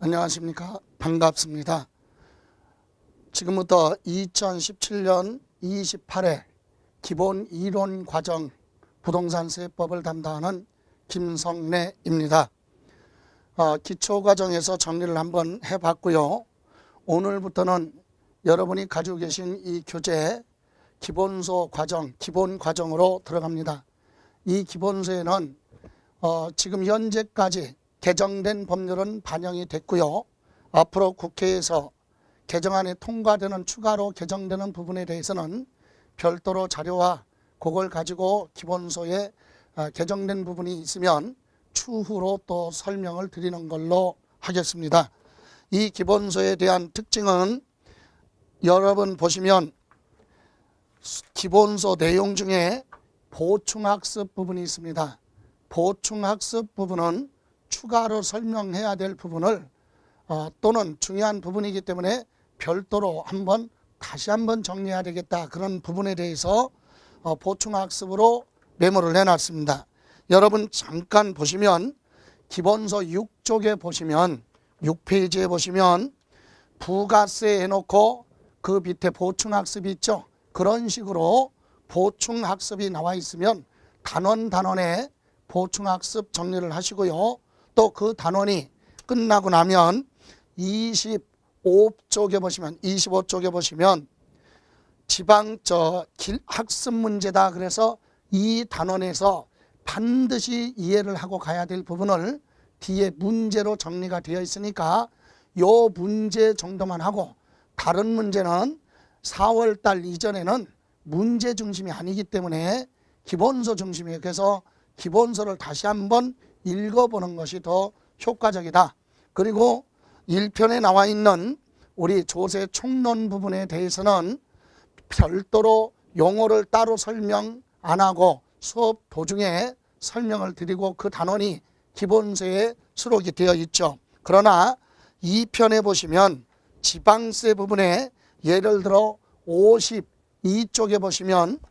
안녕하십니까. 반갑습니다. 지금부터 2017년 28회 기본 이론 과정 부동산세법을 담당하는 김성래입니다. 기초과정에서 정리를 한번 해봤고요. 오늘부터는 여러분이 가지고 계신 이 교재 기본소 과정, 기본 과정으로 들어갑니다. 이 기본소에는 지금 현재까지 개정된 법률은 반영이 됐고요. 앞으로 국회에서 개정안이 통과되는 추가로 개정되는 부분에 대해서는 별도로 자료와 그걸 가지고 기본소에 개정된 부분이 있으면 추후로 또 설명을 드리는 걸로 하겠습니다. 이 기본소에 대한 특징은 여러분 보시면 기본소 내용 중에 보충학습 부분이 있습니다. 보충학습 부분은 추가로 설명해야 될 부분을 또는 중요한 부분이기 때문에 별도로 다시 한번 정리해야 되겠다. 그런 부분에 대해서 보충학습으로 메모를 해놨습니다. 여러분 잠깐 보시면 기본소 6쪽에 보시면 6페이지에 보시면 부가세 해놓고 그 밑에 보충학습이 있죠. 그런 식으로 보충학습이 나와 있으면 단원에 보충학습 정리를 하시고요. 또 그 단원이 끝나고 나면 25쪽에 보시면 학습 문제다. 그래서 이 단원에서 반드시 이해를 하고 가야 될 부분을 뒤에 문제로 정리가 되어 있으니까 요 문제 정도만 하고 다른 문제는 4월달 이전에는 문제 중심이 아니기 때문에 기본소 중심이에요. 그래서 기본소를 다시 한번 읽어보는 것이 더 효과적이다. 그리고 1편에 나와 있는 우리 조세 총론 부분에 대해서는 별도로 용어를 따로 설명 안 하고 수업 도중에 설명을 드리고 그 단원이 기본소에 수록이 되어 있죠. 그러나 2편에 보시면 지방세 부분에 예를 들어 52쪽에 보시면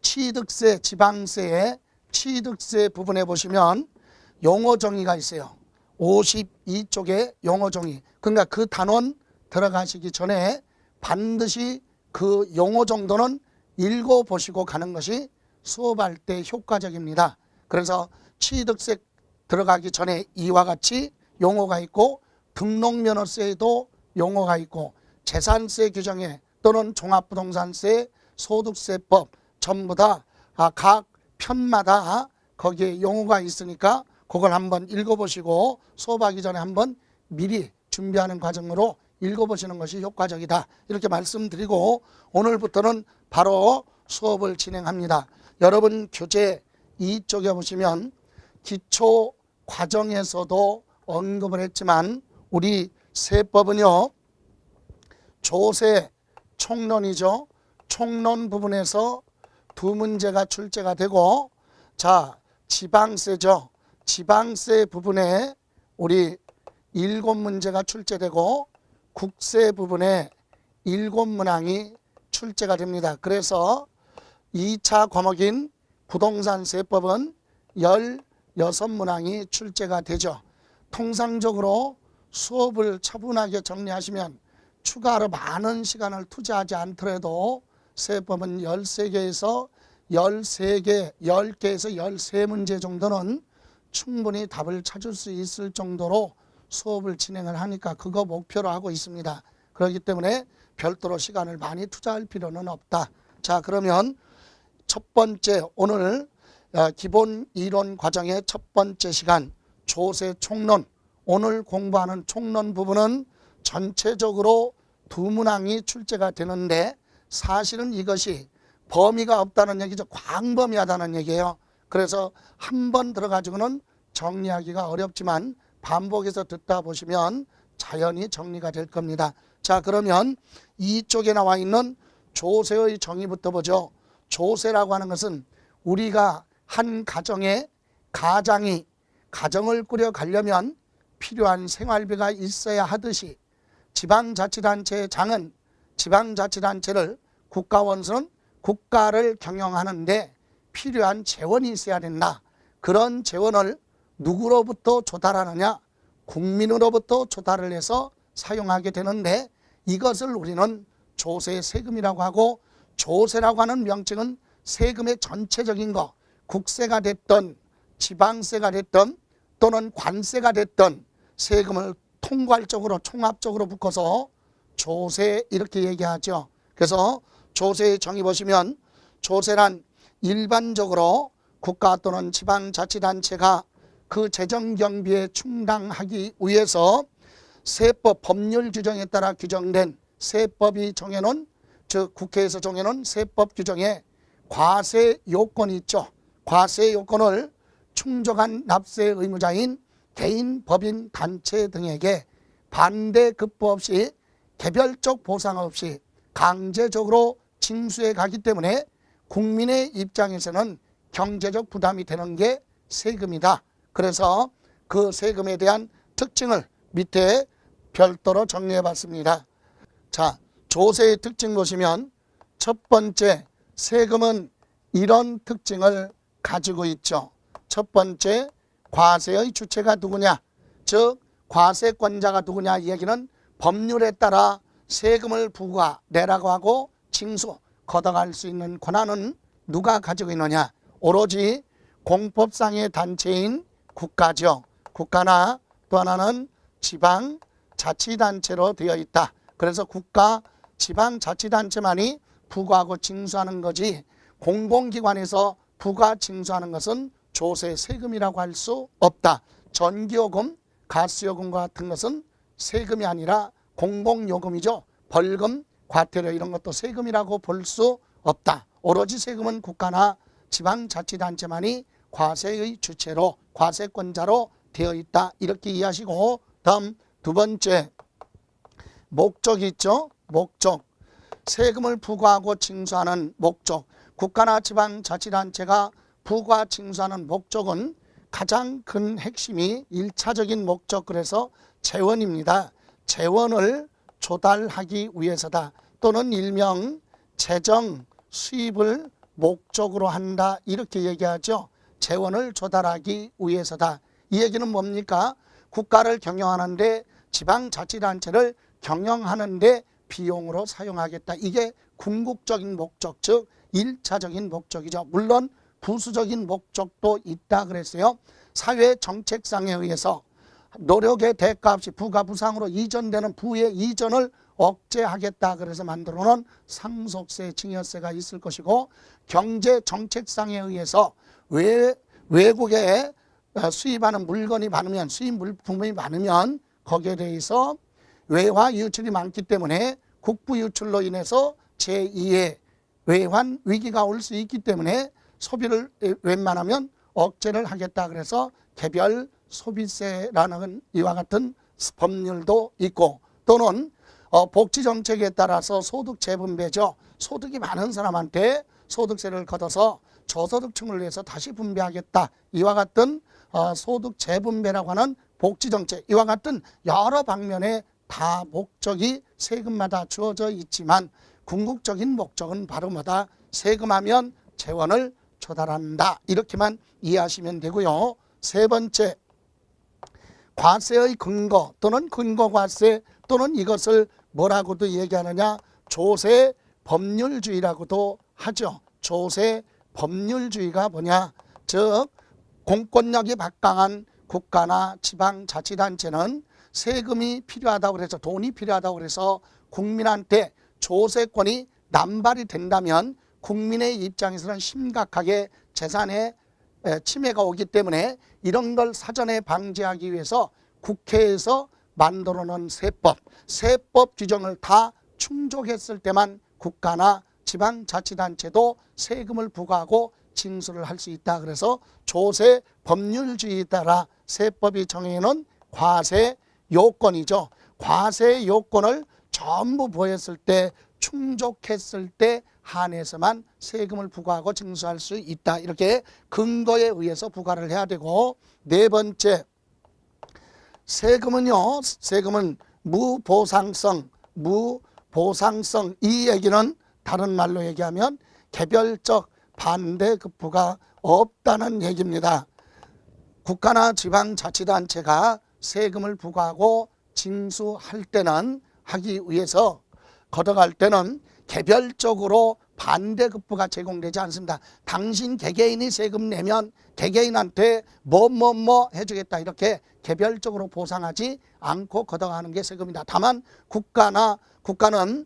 취득세, 지방세의 취득세 부분에 보시면 용어 정의가 있어요. 52쪽에 용어 정의. 그러니까 그 단원 들어가시기 전에 반드시 그 용어 정도는 읽어보시고 가는 것이 수업할 때 효과적입니다. 그래서 취득세 들어가기 전에 이와 같이 용어가 있고 등록면허세에도 용어가 있고 재산세 규정에 또는 종합부동산세, 소득세법 전부 다 각 편마다 거기에 용어가 있으니까 그걸 한번 읽어보시고 수업하기 전에 한번 미리 준비하는 과정으로 읽어보시는 것이 효과적이다. 이렇게 말씀드리고 오늘부터는 바로 수업을 진행합니다. 여러분 교재 2쪽에 보시면 기초 과정에서도 언급을 했지만 우리 세법은요 조세 총론이죠. 총론 부분에서 두 문제가 출제가 되고 지방세죠. 지방세 부분에 우리 7문제가 출제되고 국세 부분에 7문항이 출제가 됩니다. 그래서 2차 과목인 부동산세법은 16문항이 출제가 되죠. 통상적으로 수업을 차분하게 정리하시면 추가로 많은 시간을 투자하지 않더라도 세법은 13개에서 13문제 정도는 충분히 답을 찾을 수 있을 정도로 수업을 진행을 하니까 그거 목표로 하고 있습니다. 그렇기 때문에 별도로 시간을 많이 투자할 필요는 없다. 자, 그러면 첫 번째 오늘 기본 이론 과정의 첫 번째 시간 조세 총론. 오늘 공부하는 총론 부분은 전체적으로 2문항이 출제가 되는데 사실은 이것이 범위가 없다는 얘기죠. 광범위하다는 얘기예요. 그래서 한 번 들어가지고는 정리하기가 어렵지만 반복해서 듣다 보시면 자연히 정리가 될 겁니다. 자, 그러면 이쪽에 나와 있는 조세의 정의부터 보죠. 조세라고 하는 것은 우리가 한 가정에 가정을 꾸려가려면 필요한 생활비가 있어야 하듯이 지방자치단체의 장은 지방자치단체를 국가원수는 국가를 경영하는데 필요한 재원이 있어야 된다. 그런 재원을 누구로부터 조달하느냐? 국민으로부터 조달을 해서 사용하게 되는데 이것을 우리는 조세 세금이라고 하고, 조세라고 하는 명칭은 세금의 전체적인 거, 국세가 됐던 지방세가 됐던 또는 관세가 됐던 세금을 통괄적으로 총합적으로 묶어서 조세 이렇게 얘기하죠. 그래서 조세의 정의 보시면, 조세란 일반적으로 국가 또는 지방자치단체가 그 재정경비에 충당하기 위해서 세법 법률 규정에 따라 규정된 세법이 정해놓은, 즉 국회에서 정해놓은 세법 규정에 과세 요건이 있죠. 과세 요건을 충족한 납세 의무자인 개인, 법인, 단체 등에게 반대 급부 없이 개별적 보상 없이 강제적으로 징수해 가기 때문에 국민의 입장에서는 경제적 부담이 되는 게 세금이다. 그래서 그 세금에 대한 특징을 밑에 별도로 정리해 봤습니다. 자, 조세의 특징 보시면 첫 번째, 세금은 이런 특징을 가지고 있죠. 첫 번째, 과세의 주체가 누구냐, 즉 과세권자가 누구냐, 이 얘기는 법률에 따라 세금을 부과내라고 하고 징수, 걷어갈 수 있는 권한은 누가 가지고 있느냐, 오로지 공법상의 단체인 국가죠. 국가나 또 하나는 지방자치단체로 되어 있다. 그래서 국가, 지방자치단체만이 부과하고 징수하는 거지, 공공기관에서 부과 징수하는 것은 조세 세금이라고 할 수 없다. 전기요금, 가스요금 같은 것은 세금이 아니라 공공요금이죠. 벌금, 과태료 이런 것도 세금이라고 볼 수 없다. 오로지 세금은 국가나 지방자치단체만이 과세의 주체로, 과세권자로 되어 있다. 이렇게 이해하시고, 다음 두 번째, 목적이 있죠. 목적. 세금을 부과하고 징수하는 목적. 국가나 지방자치단체가 부과 징수하는 목적은 가장 큰 핵심이 1차적인 목적, 그래서 재원입니다. 재원을 조달하기 위해서다. 또는 일명 재정 수입을 목적으로 한다. 이렇게 얘기하죠. 재원을 조달하기 위해서다. 이 얘기는 뭡니까? 국가를 경영하는데, 지방자치단체를 경영하는데 비용으로 사용하겠다. 이게 궁극적인 목적, 즉 1차적인 목적이죠. 물론 부수적인 목적도 있다 그랬어요. 사회 정책상에 의해서 노력의 대가 없이 부가 부상으로 이전되는 부의 이전을 억제하겠다 그래서 만들어 놓은 상속세, 증여세가 있을 것이고, 경제 정책상에 의해서 외국에 수입하는 물건이 많으면, 수입 물품이 많으면 거기에 대해서 외화 유출이 많기 때문에 국부 유출로 인해서 제2의 외환 위기가 올 수 있기 때문에 소비를 웬만하면 억제를 하겠다 그래서 개별 소비세라는 이와 같은 법률도 있고, 또는 복지정책에 따라서 소득 재분배죠. 소득이 많은 사람한테 소득세를 걷어서 저소득층을 위해서 다시 분배하겠다. 이와 같은 소득 재분배라고 하는 복지정책, 이와 같은 여러 방면의 다 목적이 세금마다 주어져 있지만 궁극적인 목적은 바로 뭐다? 세금하면 재원을 조달한다. 이렇게만 이해하시면 되고요. 세 번째, 과세의 근거 또는 근거과세, 또는 이것을 뭐라고도 얘기하느냐, 조세 법률주의라고도 하죠. 조세 법률주의가 뭐냐, 즉 공권력이 막강한 국가나 지방자치단체는 세금이 필요하다고 해서, 돈이 필요하다고 해서 국민한테 조세권이 남발이 된다면 국민의 입장에서는 심각하게 재산에 침해가 오기 때문에 이런 걸 사전에 방지하기 위해서 국회에서 만들어 놓은 세법 규정을 다 충족했을 때만 국가나 지방자치단체도 세금을 부과하고 징수를 할 수 있다. 그래서 조세 법률주의에 따라 세법이 정해놓은 과세 요건이죠. 과세 요건을 전부 보였을 때, 충족했을 때 한해서만 세금을 부과하고 징수할 수 있다. 이렇게 근거에 의해서 부과를 해야 되고, 네 번째, 세금은요, 세금은 무보상성, 이 얘기는 다른 말로 얘기하면 개별적 반대급부가 없다는 얘기입니다. 국가나 지방자치단체가 세금을 부과하고 징수할 때는 하기 위해서 걷어갈 때는 개별적으로 반대급부가 제공되지 않습니다. 당신 개개인이 세금 내면 개개인한테 뭐 해주겠다 이렇게 개별적으로 보상하지 않고 걷어가는 게 세금이다. 다만 국가는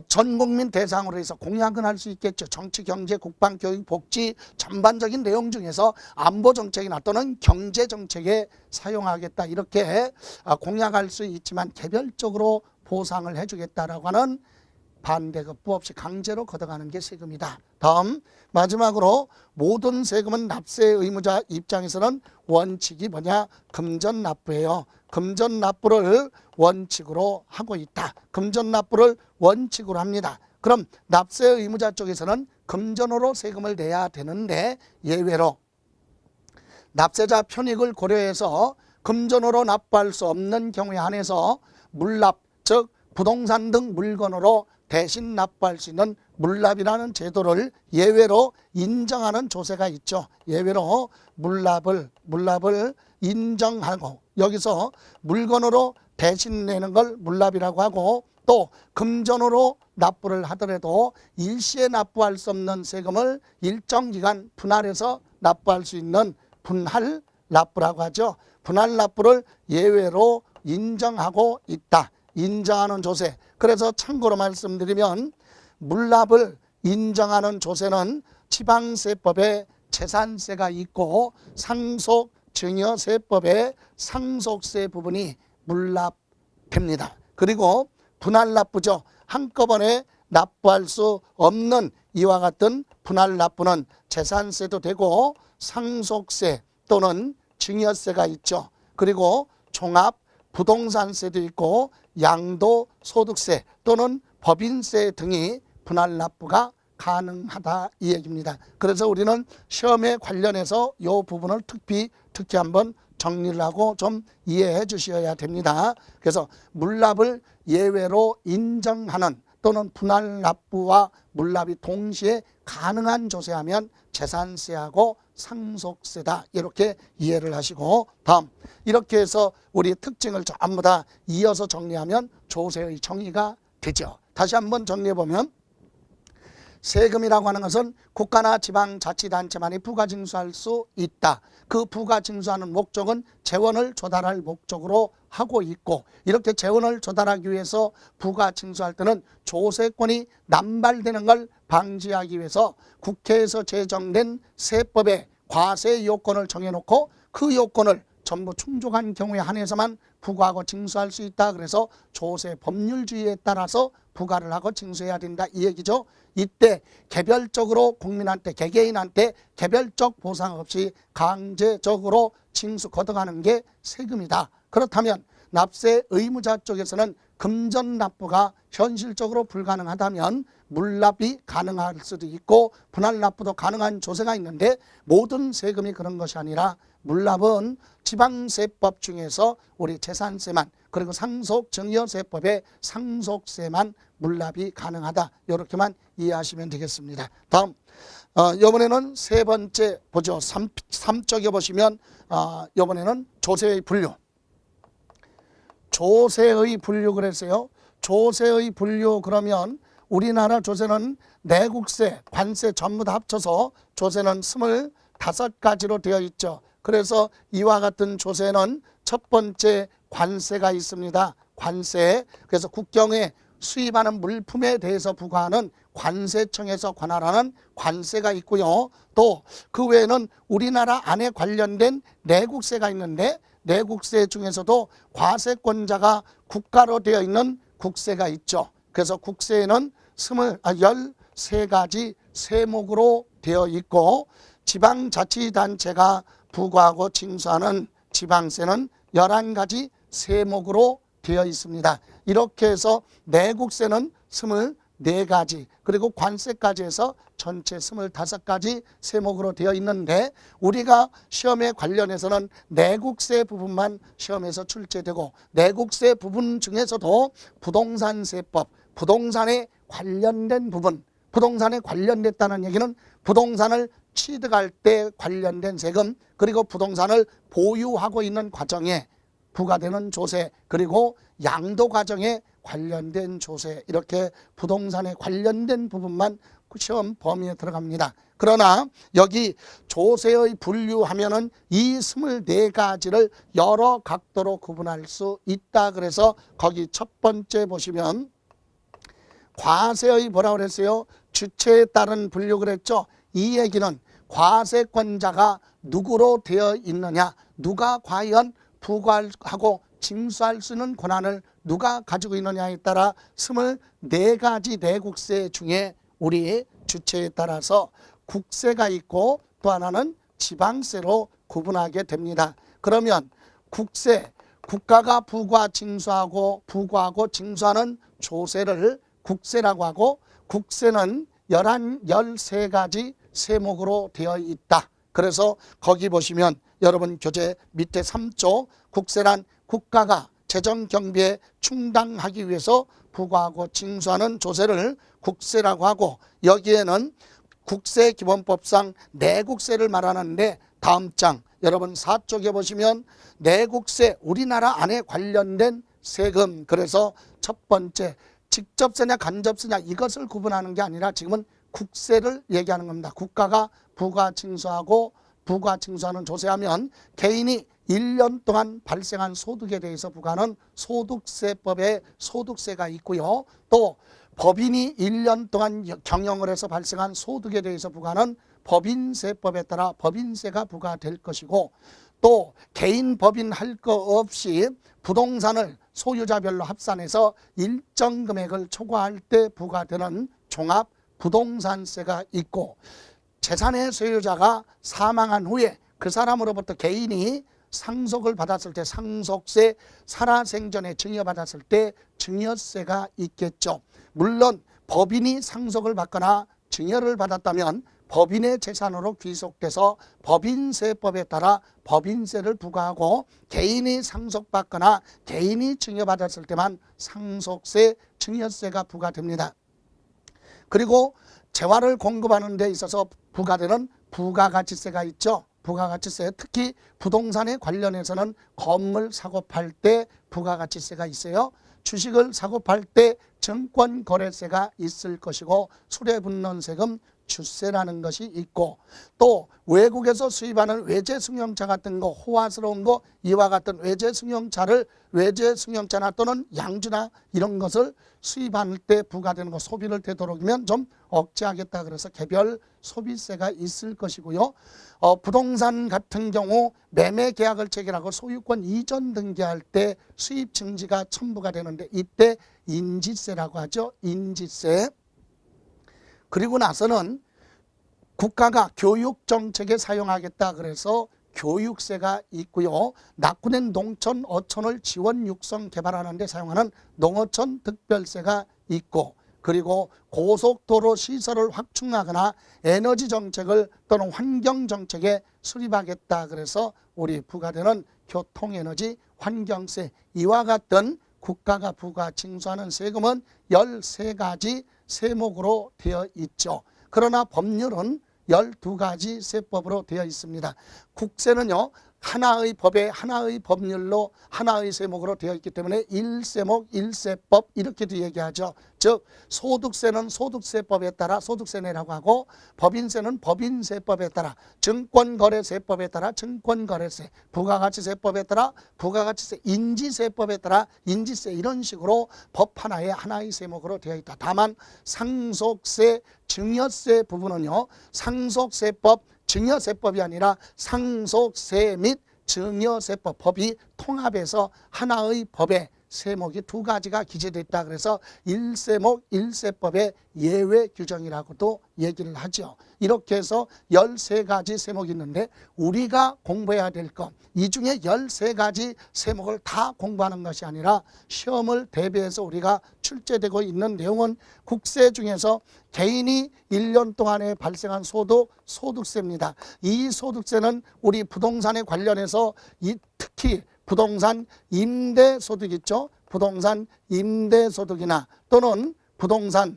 전 국민 대상으로 해서 공약은 할 수 있겠죠. 정치, 경제, 국방, 교육, 복지 전반적인 내용 중에서 안보 정책이나 또는 경제 정책에 사용하겠다 이렇게 공약할 수 있지만 개별적으로 보상을 해주겠다라고 하는 반대급부 없이 강제로 걷어가는 게 세금이다. 다음 마지막으로 모든 세금은 납세 의무자 입장에서는 원칙이 뭐냐? 금전납부예요. 금전납부를 원칙으로 하고 있다. 금전납부를 원칙으로 합니다. 그럼 납세 의무자 쪽에서는 금전으로 세금을 내야 되는데 예외로 납세자 편익을 고려해서 금전으로 납부할 수 없는 경우에 한해서 물납, 즉 부동산 등 물건으로 대신 납부할 수 있는 물납이라는 제도를 예외로 인정하는 조세가 있죠. 예외로 물납을 인정하고 여기서 물건으로 대신 내는 걸 물납이라고 하고 또 금전으로 납부를 하더라도 일시에 납부할 수 없는 세금을 일정 기간 분할해서 납부할 수 있는 분할 납부라고 하죠. 분할 납부를 예외로 인정하고 있다. 인정하는 조세. 그래서 참고로 말씀드리면 물납을 인정하는 조세는 지방세법에 재산세가 있고 상속증여세법에 상속세 부분이 물납됩니다. 그리고 분할납부죠. 한꺼번에 납부할 수 없는 이와 같은 분할납부는 재산세도 되고 상속세 또는 증여세가 있죠. 그리고 종합 부동산세도 있고 양도소득세 또는 법인세 등이 분할납부가 가능하다 이 얘기입니다. 그래서 우리는 시험에 관련해서 이 부분을 특히 한번 정리를 하고 좀 이해해 주셔야 됩니다. 그래서 물납을 예외로 인정하는 또는 분할납부와 물납이 동시에 가능한 조세하면 재산세하고 상속세다 이렇게 이해를 하시고 다음 이렇게 해서 우리 특징을 전부 다 이어서 정리하면 조세의 정의가 되죠. 다시 한번 정리해보면 세금이라고 하는 것은 국가나 지방자치단체만이 부가징수할 수 있다. 그 부가징수하는 목적은 재원을 조달할 목적으로 하고 있고 이렇게 재원을 조달하기 위해서 부가징수할 때는 조세권이 남발되는 걸 방지하기 위해서 국회에서 제정된 세법에 과세 요건을 정해놓고 그 요건을 전부 충족한 경우에 한해서만 부과하고 징수할 수 있다. 그래서 조세 법률주의에 따라서 부과를 하고 징수해야 된다 이 얘기죠. 이때 개별적으로 국민한테 개개인한테 개별적 보상 없이 강제적으로 징수 걷어가는 게 세금이다. 그렇다면 납세 의무자 쪽에서는 금전 납부가 현실적으로 불가능하다면 물납이 가능할 수도 있고 분할 납부도 가능한 조세가 있는데 모든 세금이 그런 것이 아니라 물납은 지방세법 중에서 우리 재산세만 그리고 상속증여세법의 상속세만 물납이 가능하다. 이렇게만 이해하시면 되겠습니다. 다음 이번에는 세 번째 보죠. 3쪽에 보시면 이번에는 조세의 분류. 조세의 분류 그랬어요. 조세의 분류 그러면 우리나라 조세는 내국세, 관세 전부 다 합쳐서 조세는 25가지로 되어 있죠. 그래서 이와 같은 조세는 첫 번째 관세가 있습니다. 관세. 그래서 국경에 수입하는 물품에 대해서 부과하는 관세청에서 관할하는 관세가 있고요. 또 그 외에는 우리나라 안에 관련된 내국세가 있는데 내국세 중에서도 과세권자가 국가로 되어 있는 국세가 있죠. 그래서 국세에는 13가지 세목으로 되어 있고 지방자치단체가 부과하고 징수하는 지방세는 11가지 세목으로 되어 있습니다. 이렇게 해서 내국세는 24가지 그리고 관세까지 해서 전체 25가지 세목으로 되어 있는데 우리가 시험에 관련해서는 내국세 부분만 시험에서 출제되고 내국세 부분 중에서도 부동산세법, 부동산에 관련된 부분 부동산에 관련됐다는 얘기는 부동산을 취득할 때 관련된 세금, 그리고 부동산을 보유하고 있는 과정에 부과되는 조세, 그리고 양도 과정에 관련된 조세, 이렇게 부동산에 관련된 부분만 시험 범위에 들어갑니다. 그러나 여기 조세의 분류하면은 이 24가지를 여러 각도로 구분할 수 있다. 그래서 거기 첫 번째 보시면 과세의 뭐라고 그랬어요? 주체에 따른 분류 그랬죠? 이 얘기는 과세권자가 누구로 되어 있느냐, 누가 과연 부과하고 징수할 수 있는 권한을 누가 가지고 있느냐에 따라 24가지 내국세 중에 우리 주체에 따라서 국세가 있고 또 하나는 지방세로 구분하게 됩니다. 그러면 국세, 국가가 부과 징수하고 부과하고 징수하는 조세를 국세라고 하고, 국세는 13가지 세목으로 되어 있다. 그래서 거기 보시면 여러분 교재 밑에 3조, 국세란 국가가 재정 경비에 충당하기 위해서 부과하고 징수하는 조세를 국세라고 하고, 여기에는 국세기본법상 내국세를 말하는데 다음 장 여러분 4쪽에 보시면 내국세, 우리나라 안에 관련된 세금, 그래서 첫 번째 직접세냐 간접세냐 이것을 구분하는 게 아니라 지금은 국세를 얘기하는 겁니다. 국가가 부과 징수하고 부과 징수하는 조세하면 개인이 1년 동안 발생한 소득에 대해서 부과하는 소득세법에 소득세가 있고요. 또 법인이 1년 동안 경영을 해서 발생한 소득에 대해서 부과하는 법인세법에 따라 법인세가 부과될 것이고, 또 개인 법인 할 거 없이 부동산을 소유자별로 합산해서 일정 금액을 초과할 때 부과되는 종합부동산세가 있고, 재산의 소유자가 사망한 후에 그 사람으로부터 개인이 상속을 받았을 때 상속세, 살아생전에 증여받았을 때 증여세가 있겠죠. 물론 법인이 상속을 받거나 증여를 받았다면 법인의 재산으로 귀속돼서 법인세법에 따라 법인세를 부과하고, 개인이 상속받거나 개인이 증여받았을 때만 상속세, 증여세가 부과됩니다. 그리고 재화를 공급하는 데 있어서 부과되는 부가가치세가 있죠. 부가가치세, 특히 부동산에 관련해서는 건물 사고 팔 때 부가가치세가 있어요. 주식을 사고 팔 때 증권거래세가 있을 것이고, 술에 붙는 세금 주세라는 것이 있고, 또 외국에서 수입하는 외제 승용차 같은 거, 호화스러운 거, 이와 같은 외제 승용차나 또는 양주나 이런 것을 수입할 때 부과되는 거, 소비를 되도록이면 좀 억제하겠다 그래서 개별 소비세가 있을 것이고요. 부동산 같은 경우 매매 계약을 체결하고 소유권 이전 등기할 때 수입 증지가 첨부가 되는데 이때 인지세라고 하죠. 인지세. 그리고 나서는 국가가 교육정책에 사용하겠다 그래서 교육세가 있고요. 낙후된 농촌, 어촌을 지원 육성 개발하는 데 사용하는 농어촌 특별세가 있고, 그리고 고속도로 시설을 확충하거나 에너지 정책을 또는 환경 정책에 수립하겠다 그래서 우리 부과되는 교통에너지 환경세, 이와 같은 국가가 부과 징수하는 세금은 13가지 세목으로 되어 있죠. 그러나 법률은 12가지 세법으로 되어 있습니다. 국세는요, 하나의 법에 하나의 법률로 하나의 세목으로 되어 있기 때문에 1세목 1세법 이렇게도 얘기하죠. 즉 소득세는 소득세법에 따라 소득세내라고 하고, 법인세는 법인세법에 따라, 증권거래세법에 따라 증권거래세, 부가가치세법에 따라 부가가치세, 인지세법에 따라 인지세, 이런 식으로 법 하나에 하나의 세목으로 되어 있다. 다만 상속세, 증여세 부분은요, 상속세법, 증여세법이 아니라 상속세 및 증여세법, 법이 통합해서 하나의 법에 세목이 2가지가 기재되어 있다. 그래서 1세목 1세법의 예외 규정이라고도 얘기를 하죠. 이렇게 해서 13가지 세목이 있는데 우리가 공부해야 될 것, 이 중에 13가지 세목을 다 공부하는 것이 아니라 시험을 대비해서 우리가 출제되고 있는 내용은 국세 중에서 개인이 1년 동안에 발생한 소득세입니다. 이 소득세는 우리 부동산에 관련해서 특히 부동산 임대소득 있죠. 부동산 임대소득이나 또는 부동산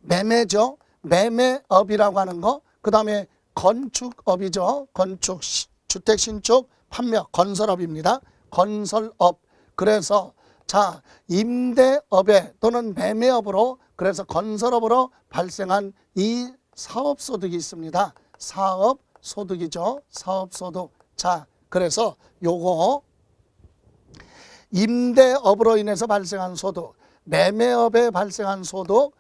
매매죠. 매매업이라고 하는 거, 그 다음에 건축업이죠. 건축, 주택 신축, 판매, 건설업입니다. 건설업. 그래서 자, 임대업에 또는 매매업으로, 그래서 건설업으로 발생한 이 사업소득이 있습니다. 사업소득이죠. 사업소득. 자, 그래서 요거 임대업으로 인해서 발생한 소득, 매매업에 발생한 소득,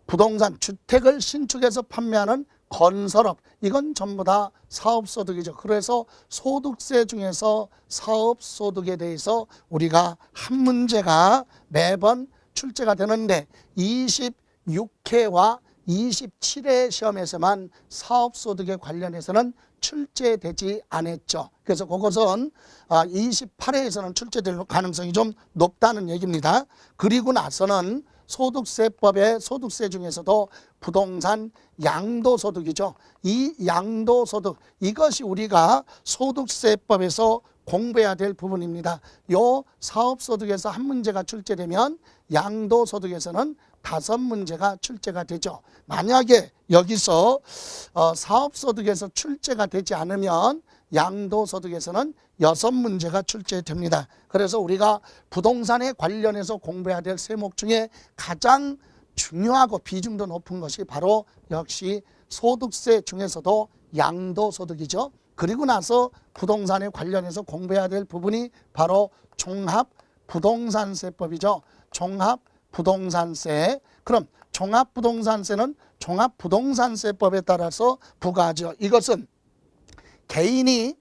부동산, 주택을 신축해서 판매하는 건설업, 이건 전부 다 사업소득이죠. 그래서 소득세 중에서 사업소득에 대해서 우리가 한 문제가 매번 출제가 되는데 26회와 27회 시험에서만 사업소득에 관련해서는 출제되지 않았죠. 그래서 그것은 28회에서는 출제될 가능성이 좀 높다는 얘기입니다. 그리고 나서는 소득세법의 소득세 중에서도 부동산 양도소득이죠. 이 양도소득, 이것이 우리가 소득세법에서 공부해야 될 부분입니다. 요 사업소득에서 한 문제가 출제되면 양도소득에서는 5문제가 출제가 되죠. 만약에 여기서 사업소득에서 출제가 되지 않으면 양도소득에서는 6문제가 출제됩니다. 그래서 우리가 부동산에 관련해서 공부해야 될 세목 중에 가장 중요하고 비중도 높은 것이 바로 역시 소득세 중에서도 양도소득이죠. 그리고 나서 부동산에 관련해서 공부해야 될 부분이 바로 종합부동산세법이죠. 종합부동산세. 그럼 종합부동산세는 종합부동산세법에 따라서 부과하죠. 이것은 개인이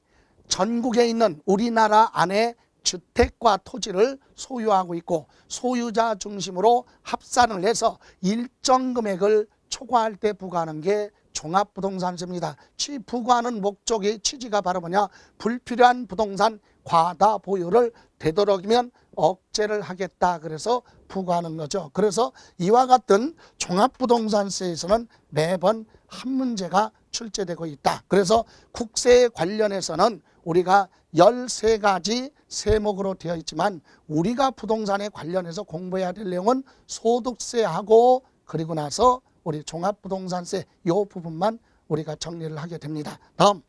전국에 있는 우리나라 안에 주택과 토지를 소유하고 있고 소유자 중심으로 합산을 해서 일정 금액을 초과할 때 부과하는 게 종합부동산세입니다. 부과하는 목적의 취지가 바로 뭐냐? 불필요한 부동산 과다 보유를 되도록이면 억제를 하겠다. 그래서 부과하는 거죠. 그래서 이와 같은 종합부동산세에서는 매번 한 문제가 출제되고 있다. 그래서 국세에 관련해서는 우리가 13가지 세목으로 되어 있지만 우리가 부동산에 관련해서 공부해야 될 내용은 소득세하고 그리고 나서 우리 종합부동산세 요 부분만 우리가 정리를 하게 됩니다. 다음,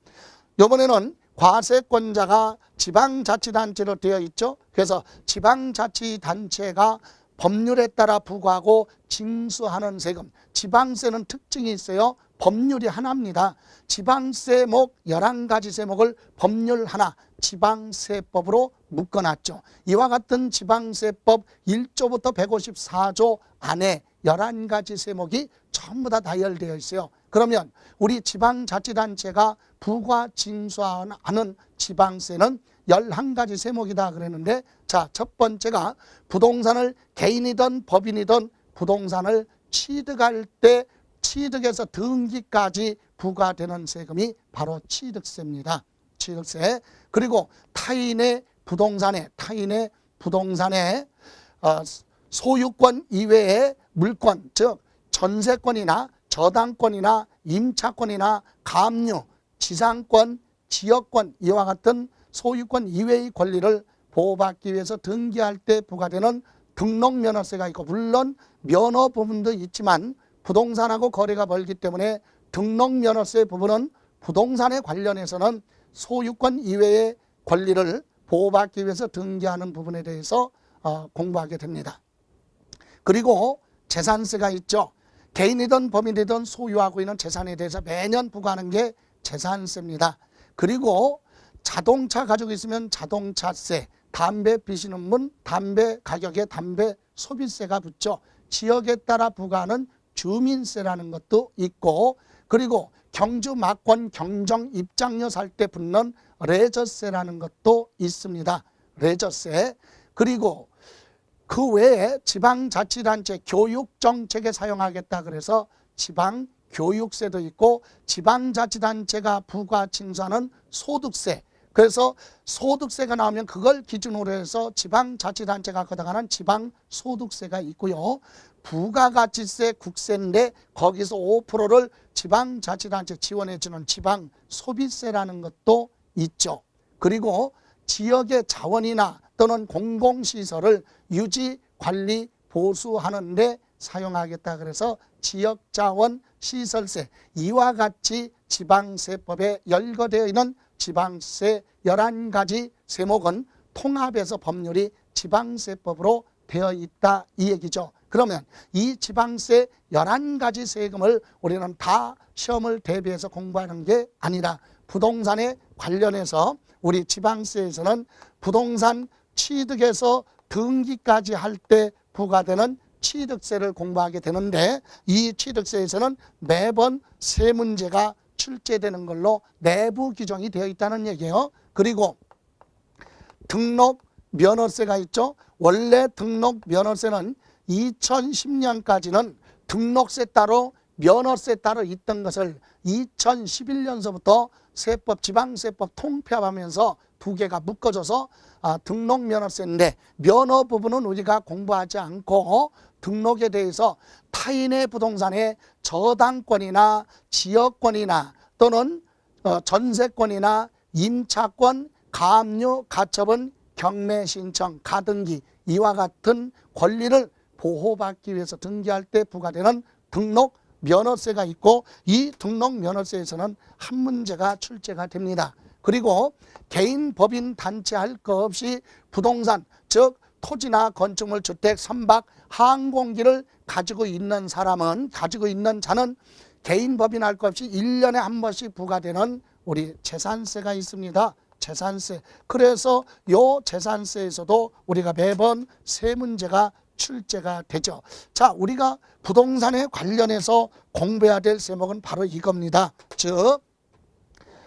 이번에는 과세권자가 지방자치단체로 되어 있죠. 그래서 지방자치단체가 법률에 따라 부과하고 징수하는 세금, 지방세는 특징이 있어요. 법률이 하나입니다. 지방세목 11가지 세목을 법률 하나, 지방세법으로 묶어놨죠. 이와 같은 지방세법 1조부터 154조 안에 11가지 세목이 전부 다 나열되어 있어요. 그러면 우리 지방자치단체가 부과 징수하는 지방세는 11가지 세목이다 그랬는데, 자, 첫 번째가 부동산을 개인이든 법인이든 부동산을 취득할 때 취득에서 등기까지 부과되는 세금이 바로 취득세입니다. 취득세. 그리고 타인의 부동산에 소유권 이외의 물권, 즉 전세권이나 저당권이나 임차권이나 감유, 지상권, 지역권 이와 같은 소유권 이외의 권리를 보호받기 위해서 등기할 때 부과되는 등록면허세가 있고, 물론 면허 부분도 있지만 부동산하고 거리가 멀기 때문에 등록면허세 부분은 부동산에 관련해서는 소유권 이외의 권리를 보호받기 위해서 등기하는 부분에 대해서 공부하게 됩니다. 그리고 재산세가 있죠. 개인이든 법인이든 소유하고 있는 재산에 대해서 매년 부과하는 게 재산세입니다. 그리고 자동차 가지고 있으면 자동차세, 담배 피시는 분 담배 가격에 담배 소비세가 붙죠. 지역에 따라 부과하는 주민세라는 것도 있고, 그리고 경주 막권 경정 입장료 살 때 붙는 레저세라는 것도 있습니다. 레저세. 그리고 그 외에 지방자치단체 교육정책에 사용하겠다 그래서 지방교육세도 있고, 지방자치단체가 부과 징수하는 소득세, 그래서 소득세가 나오면 그걸 기준으로 해서 지방자치단체가 걷어가는 지방소득세가 있고요. 부가가치세 국세인데 거기서 5%를 지방자치단체 지원해 주는 지방소비세라는 것도 있죠. 그리고 지역의 자원이나 또는 공공시설을 유지, 관리, 보수하는 데 사용하겠다 그래서 지역자원 시설세 이와 같이 지방세법에 열거되어 있는 지방세 11가지 세목은 통합해서 법률이 지방세법으로 되어 있다 이 얘기죠. 그러면 이 지방세 11가지 세금을 우리는 다 시험을 대비해서 공부하는 게 아니라 부동산에 관련해서 우리 지방세에서는 부동산 취득에서 등기까지 할 때 부과되는 취득세를 공부하게 되는데 이 취득세에서는 매번 세 문제가 출제되는 걸로 내부 규정이 되어 있다는 얘기예요. 그리고 등록 면허세가 있죠. 원래 등록 면허세는 2010년까지는 등록세 따로 면허세 따로 있던 것을 2011년서부터 세법 지방세법 통폐합하면서 두 개가 묶어져서 등록 면허세인데 면허 부분은 우리가 공부하지 않고 등록에 대해서 타인의 부동산에 저당권이나 지역권이나 또는 전세권이나 임차권, 가압류, 가처분, 경매 신청, 가등기 이와 같은 권리를 보호받기 위해서 등기할 때 부과되는 등록 면허세가 있고 이 등록 면허세에서는 한 문제가 출제가 됩니다. 그리고 개인, 법인, 단체 할 것 없이 부동산, 즉 토지나 건축물, 주택, 선박, 항공기를 가지고 있는 사람은, 가지고 있는 자는 개인, 법인 할 것 없이 1년에 한 번씩 부과되는 우리 재산세가 있습니다. 재산세. 그래서 요 재산세에서도 우리가 매번 세 문제가 출제가 되죠. 자, 우리가 부동산에 관련해서 공부해야 될 세목은 바로 이겁니다. 즉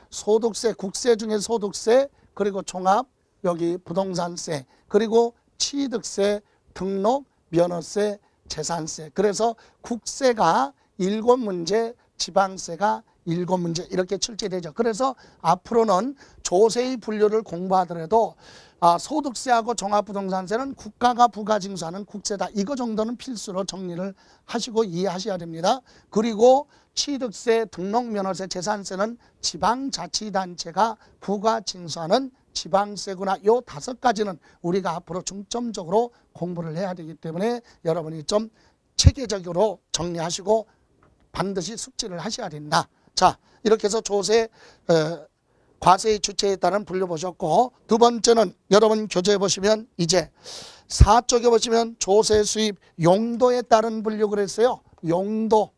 소득세, 국세 중에 소득세, 그리고 종합 여기 부동산세, 그리고 취득세, 등록, 면허세, 재산세. 그래서 국세가 7문제, 지방세가 7문제 이렇게 출제되죠. 그래서 앞으로는 조세의 분류를 공부하더라도 소득세하고 종합부동산세는 국가가 부가징수하는 국세다. 이거 정도는 필수로 정리를 하시고 이해하셔야 됩니다. 그리고 취득세, 등록면허세, 재산세는 지방자치단체가 부가징수하는 지방세구나. 요 5가지는 우리가 앞으로 중점적으로 공부를 해야 되기 때문에 여러분이 좀 체계적으로 정리하시고 반드시 숙지를 하셔야 된다. 자, 이렇게 해서 조세, 과세의 주체에 따른 분류 보셨고, 두 번째는 여러분 교재에 보시면 이제 4쪽에 보시면 조세 수입 용도에 따른 분류 그랬어요. 용도.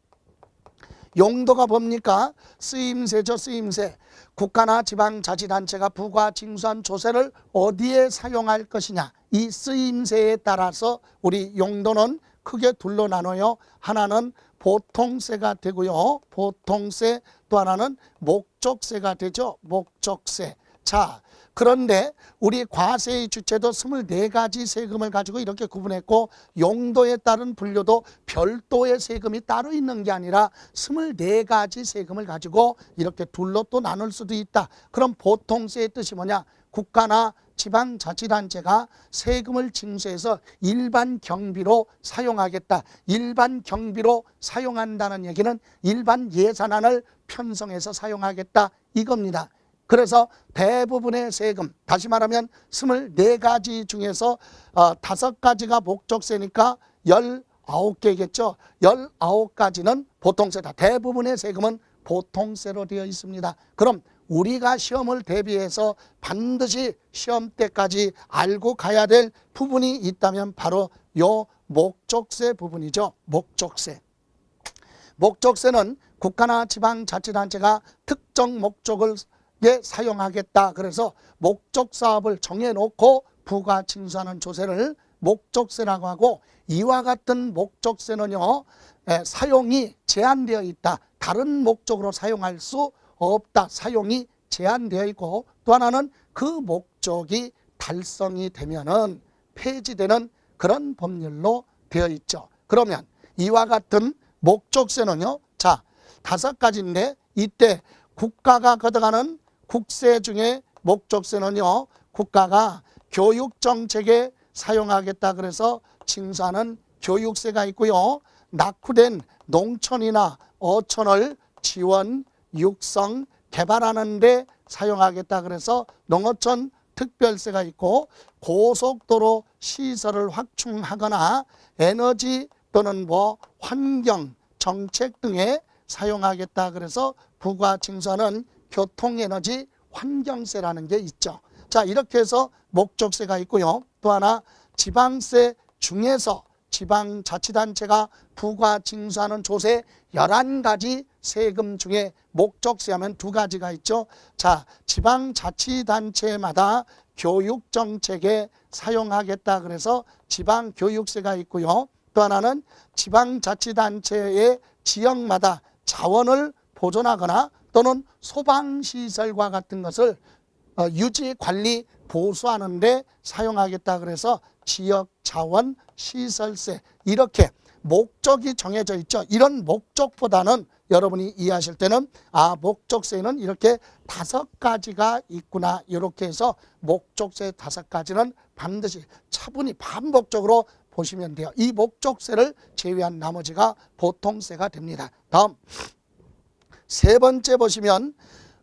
용도가 뭡니까? 쓰임세죠. 쓰임세. 국가나 지방자치단체가 부과징수한 조세를 어디에 사용할 것이냐. 이 쓰임세에 따라서 우리 용도는 크게 둘로 나눠요. 하나는 보통세가 되고요. 보통세, 또 하나는 목적세가 되죠. 목적세. 자, 그런데 우리 과세의 주체도 24가지 세금을 가지고 이렇게 구분했고 용도에 따른 분류도 별도의 세금이 따로 있는 게 아니라 24가지 세금을 가지고 이렇게 둘로 또 나눌 수도 있다. 그럼 보통세의 뜻이 뭐냐? 국가나 지방자치단체가 세금을 징수해서 일반 경비로 사용하겠다. 일반 경비로 사용한다는 얘기는 일반 예산안을 편성해서 사용하겠다 이겁니다. 그래서 대부분의 세금, 다시 말하면 24가지 중에서 5가지가 목적세니까 19개겠죠. 19가지는 보통세다. 대부분의 세금은 보통세로 되어 있습니다. 그럼 우리가 시험을 대비해서 반드시 시험 때까지 알고 가야 될 부분이 있다면 바로 요 목적세 부분이죠. 목적세. 목적세는 국가나 지방자치단체가 특정 목적을 사용하겠다. 그래서 목적 사업을 정해놓고 부가징수하는 조세를 목적세라고 하고 이와 같은 목적세는요. 사용이 제한되어 있다. 다른 목적으로 사용할 수 없다. 사용이 제한되어 있고 또 하나는 그 목적이 달성이 되면은 폐지되는 그런 법률로 되어 있죠. 그러면 이와 같은 목적세는요. 자, 5가지인데 이때 국가가 걷어가는 국세 중에 목적세는요. 국가가 교육정책에 사용하겠다 그래서 징수하는 교육세가 있고요. 낙후된 농촌이나 어촌을 지원, 육성, 개발하는 데 사용하겠다 그래서 농어촌 특별세가 있고 고속도로 시설을 확충하거나 에너지 또는 환경 정책 등에 사용하겠다. 그래서 부가징수하는 교통에너지 환경세라는 게 있죠. 자, 이렇게 해서 목적세가 있고요. 또 하나 지방세 중에서 지방자치단체가 부가징수하는 조세 11가지 세금 중에 목적세 하면 2가지가 있죠. 자, 지방자치단체마다 교육정책에 사용하겠다. 그래서 지방교육세가 있고요. 또 하나는 지방자치단체의 지역마다 자원을 보존하거나 또는 소방시설과 같은 것을 유지, 관리, 보수하는 데 사용하겠다. 그래서 지역자원시설세 이렇게 목적이 정해져 있죠. 이런 목적보다는 여러분이 이해하실 때는 목적세는 이렇게 5가지가 있구나. 이렇게 해서 목적세 5가지는 반드시 차분히 반복적으로 보시면 돼요. 이 목적세를 제외한 나머지가 보통세가 됩니다. 다음 세 번째 보시면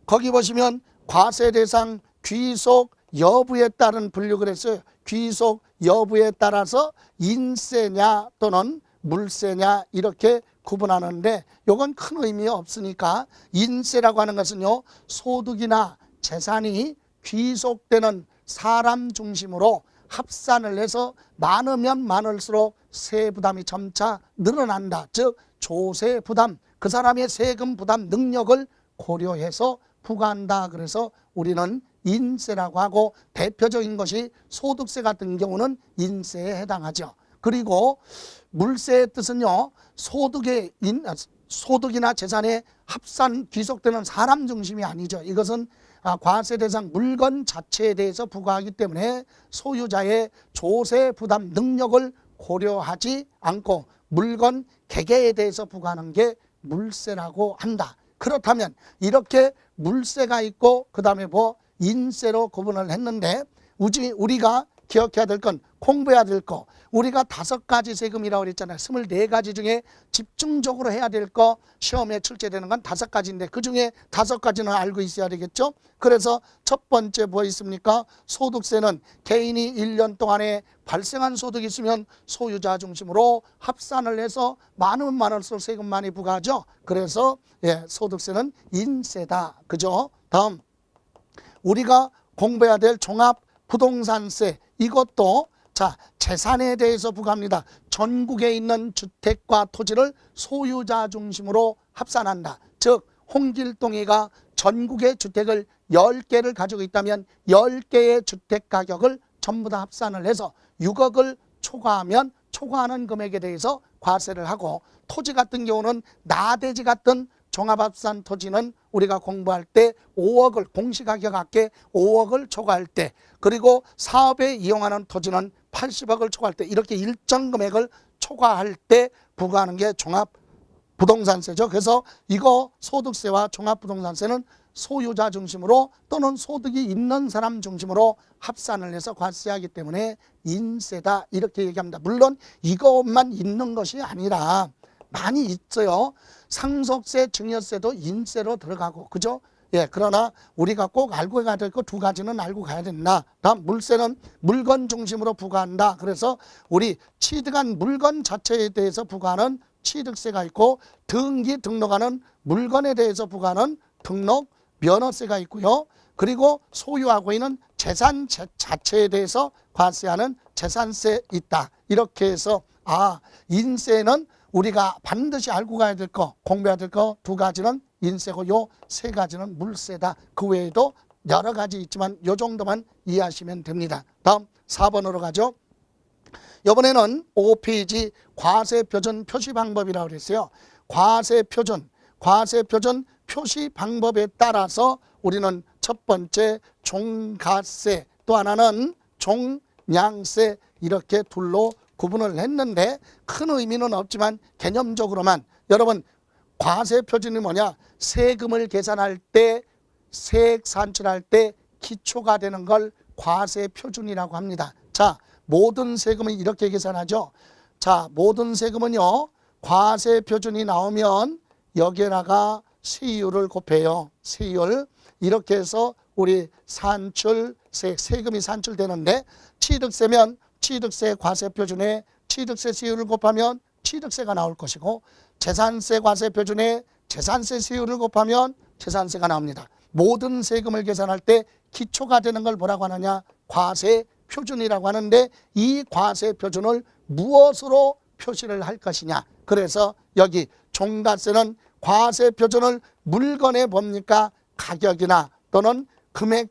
거기 보시면 과세 대상 귀속 여부에 따른 분류를 했어요. 귀속 여부에 따라서 인세냐 또는 물세냐 이렇게 구분하는데 이건 큰 의미 없으니까 인세라고 하는 것은요 소득이나 재산이 귀속되는 사람 중심으로 합산을 해서 많으면 많을수록 세 부담이 점차 늘어난다. 즉 조세 부담, 그 사람의 세금 부담 능력을 고려해서 부과한다. 그래서 우리는 인세라고 하고 대표적인 것이 소득세 같은 경우는 인세에 해당하죠. 그리고 물세의 뜻은요 소득이나 재산의 합산 귀속되는 사람 중심이 아니죠. 이것은 과세 대상 물건 자체에 대해서 부과하기 때문에 소유자의 조세 부담 능력을 고려하지 않고 물건 개개에 대해서 부과하는 게 물세라고 한다. 그렇다면 이렇게 물세가 있고 그 다음에 인세로 구분을 했는데 우리가 기억해야 될 건 공부해야 될 거 우리가 5가지 세금이라고 그랬잖아요. 24가지 중에 집중적으로 해야 될 거 시험에 출제되는 건 5가지인데 그 중에 5가지는 알고 있어야 되겠죠. 그래서 첫 번째 뭐 있습니까? 소득세는 개인이 1년 동안에 발생한 소득이 있으면 소유자 중심으로 합산을 해서 많으면 많을수록 세금 많이 부과하죠. 그래서 소득세는 인세다. 그죠? 다음 우리가 공부해야 될 종합부동산세 이것도 재산에 대해서 부과합니다. 전국에 있는 주택과 토지를 소유자 중심으로 합산한다. 즉 홍길동이가 전국의 주택을 10개를 가지고 있다면 10개의 주택 가격을 전부 다 합산을 해서 6억을 초과하면 초과하는 금액에 대해서 과세를 하고 토지 같은 경우는 나대지 같은 종합합산 토지는 우리가 공부할 때 5억을 공시가격 합계 5억을 초과할 때 그리고 사업에 이용하는 토지는 80억을 초과할 때 이렇게 일정 금액을 초과할 때 부과하는 게 종합부동산세죠. 그래서 이거 소득세와 종합부동산세는 소유자 중심으로 또는 소득이 있는 사람 중심으로 합산을 해서 과세하기 때문에 인세다 이렇게 얘기합니다. 물론 이것만 있는 것이 아니라 많이 있어요. 상속세, 증여세도 인세로 들어가고 그죠? 그러나 우리가 꼭 알고 가야 될 거 2가지는 알고 가야 된다. 다음 물세는 물건 중심으로 부과한다. 그래서 우리 취득한 물건 자체에 대해서 부과하는 취득세가 있고 등록하는 물건에 대해서 부과하는 등록 면허세가 있고요. 그리고 소유하고 있는 재산 자체에 대해서 과세하는 재산세 있다. 이렇게 해서 인세는 우리가 반드시 알고 가야 될 거, 공부해야 될 거 2가지는 인세고 요 3가지는 물세다. 그 외에도 여러 가지 있지만 요 정도만 이해하시면 됩니다. 다음 4번으로 가죠. 이번에는 5페이지 과세표준 표시 방법이라고 그랬어요. 과세표준 표시 방법에 따라서 우리는 첫 번째 종가세 또 하나는 종량세 이렇게 둘로 구분을 했는데 큰 의미는 없지만 개념적으로만 여러분 과세표준이 뭐냐? 세금을 계산할 때 세액 산출할 때 기초가 되는 걸 과세표준이라고 합니다. 자, 모든 세금은 이렇게 계산하죠. 자, 모든 세금은요 과세표준이 나오면 여기에다가 세율을 곱해요. 세율 이렇게 해서 우리 세금이 산출되는데 취득세면 취득세 과세표준에 취득세 세율을 곱하면 취득세가 나올 것이고 재산세 과세표준에 재산세 세율을 곱하면 재산세가 나옵니다. 모든 세금을 계산할 때 기초가 되는 걸 뭐라고 하느냐? 과세 표준이라고 하는데 이 과세 표준을 무엇으로 표시를 할 것이냐? 그래서 여기 종가세는 과세 표준을 물건에 뭡니까? 가격이나 또는 금액,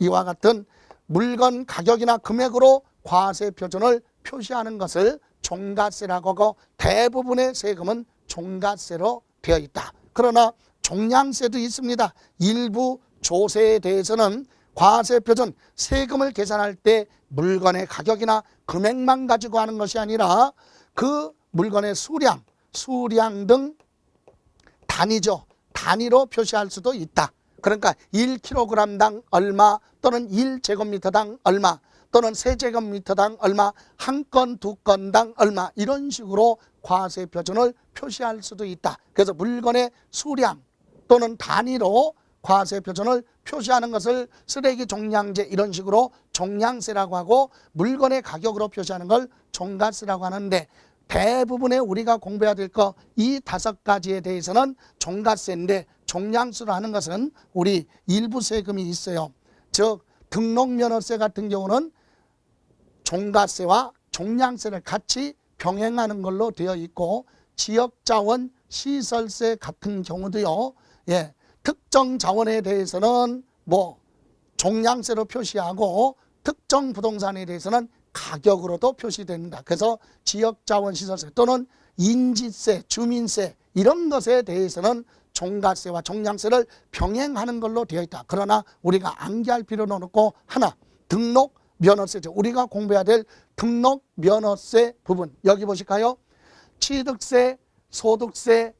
이와 같은 물건 가격이나 금액으로 과세 표준을 표시하는 것을 종가세라고 하고, 대부분의 세금은 종가세로 되어 있다. 그러나 종량세도 있습니다. 일부 조세에 대해서는 과세 표준, 세금을 계산할 때 물건의 가격이나 금액만 가지고 하는 것이 아니라 그 물건의 수량 등 단위죠. 단위로 표시할 수도 있다. 그러니까 1kg당 얼마 또는 1제곱미터당 얼마 또는 3제곱미터당 얼마, 한 건, 두 건당 얼마, 이런 식으로 과세 표준을 표시할 수도 있다. 그래서 물건의 수량 또는 단위로 과세 표준을 표시하는 것을 쓰레기 종량제, 이런 식으로 종량세라고 하고, 물건의 가격으로 표시하는 걸 종가세라고 하는데, 대부분의 우리가 공부해야 될 거 이 5가지에 대해서는 종가세인데, 종량세로 하는 것은 우리 일부 세금이 있어요. 즉 등록면허세 같은 경우는 종가세와 종량세를 같이 병행하는 걸로 되어 있고, 지역자원 시설세 같은 경우도요, 특정 자원에 대해서는 종량세로 표시하고, 특정 부동산에 대해서는 가격으로도 표시됩니다. 그래서 지역자원 시설세 또는 인지세, 주민세, 이런 것에 대해서는 종가세와 종량세를 병행하는 걸로 되어 있다. 그러나 우리가 암기할 필요는 없고, 하나, 등록면허세죠. 우리가 공부해야 될 등록면허세 부분, 여기 보실까요? 취득세, 소득세,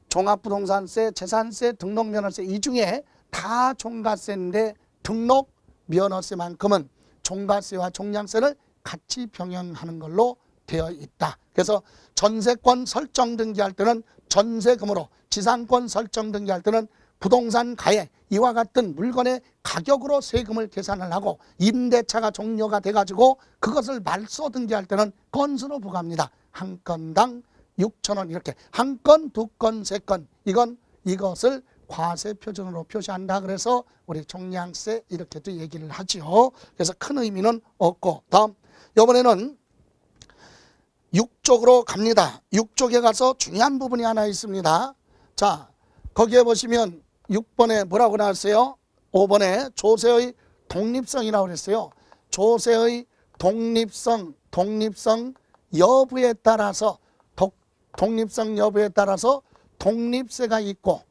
종합부동산세, 재산세, 등록면허세, 이 중에 다 종가세인데 등록면허세만큼은 종가세와 종량세를 같이 병행하는 걸로 되어 있다. 그래서 전세권 설정 등기할 때는 전세금으로, 지상권 설정 등기할 때는 부동산 가액, 이와 같은 물건의 가격으로 세금을 계산을 하고, 임대차가 종료가 돼가지고 그것을 말소 등기할 때는 건수로 부과합니다. 한 건당 6,000원, 이렇게 한 건, 두 건, 세 건, 이것을 과세 표준으로 표시한다. 그래서 우리 종량세 이렇게도 얘기를 하죠. 그래서 큰 의미는 없고, 다음 이번에는 6쪽으로 갑니다. 6쪽에 가서 중요한 부분이 하나 있습니다. 자, 거기에 보시면 6번에 뭐라고 나왔어요? 5번에 조세의 독립성이라고 그랬어요. 조세의 독립성 여부에 따라서 독립성 여부에 따라서 독립세가 있고